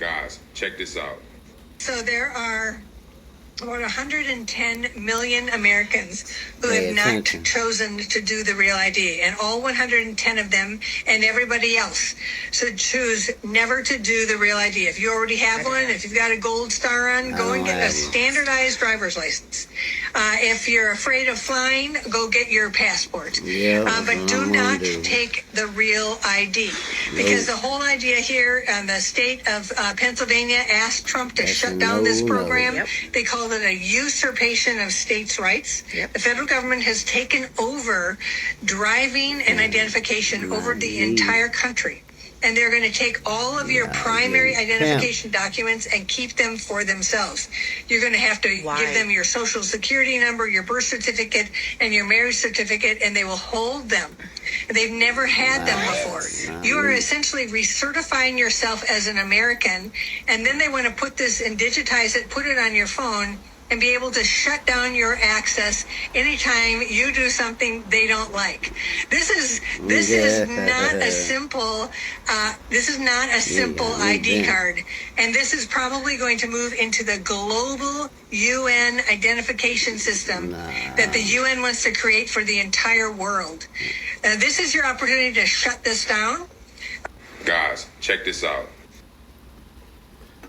Guys, check this out. So there are about 110 million Americans who Pay have not attention. chosen to do the Real ID, and all 110 of them and everybody else should choose never to do the Real ID. If you already have one, if you've got a gold star on, go and get a standardized driver's license. If you're afraid of flying, go get your passport. Yeah, but do not take the Real ID, because the whole idea here, the state of Pennsylvania asked Trump to shut down this program. Yep. They called it a usurpation of states' rights. Yep. The federal government has taken over driving and identification over the entire country. And they're going to take all of your primary identification documents and keep them for themselves. You're going to have to give them your social security number, your birth certificate, and your marriage certificate, and they will hold them. They've never had them before. You are essentially recertifying yourself as an American, and then they want to put this and digitize it, put it on your phone, and be able to shut down your access anytime you do something they don't like. This is not a simple ID card, and this is probably going to move into the global UN identification system that the UN wants to create for the entire world. This is your opportunity to shut this down. Guys, check this out.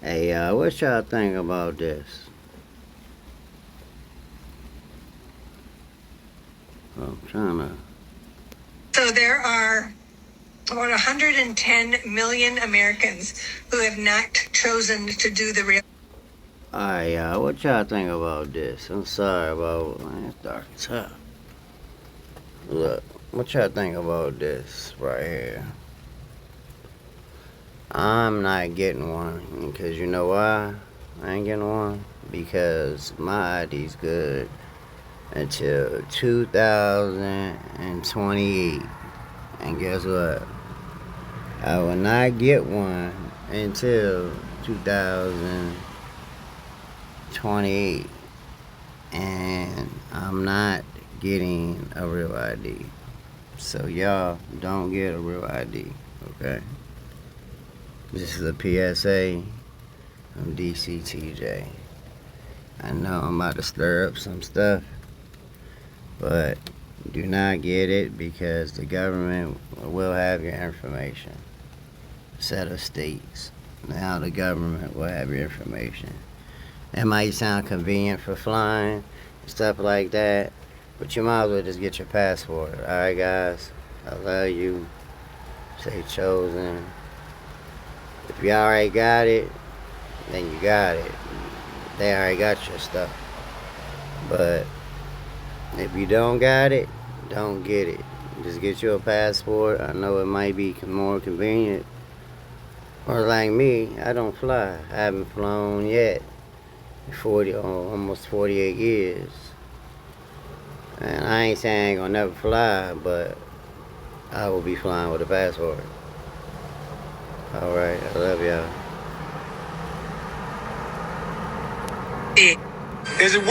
Hey, what y'all think about this? I'm trying to... So there are about 110 million Americans who have not chosen to do the Real. Alright, what y'all think about this? I'm sorry about... It's dark as hell. Look, what y'all think about this right here? I'm not getting one, because you know why I ain't getting one? Because my ID's good until 2028. And guess what? I will not get one until 2028. And I'm not getting a real ID. So y'all don't get a real ID, okay? This is a PSA from DCTJ. I know I'm about to stir up some stuff, but do not get it, because the government will have your information. Set of states. Now the government will have your information. It might sound convenient for flying, stuff like that, but you might as well just get your passport. Alright guys, I love you. Stay chosen. If you already got it, then you got it. They already got your stuff. But if you don't got it, don't get it. Just get you a passport. I know it might be more convenient. Or like me, I don't fly. I haven't flown yet. Almost 48 years. And I ain't saying I ain't gonna never fly, but I will be flying with a passport. Alright, I love y'all. Is it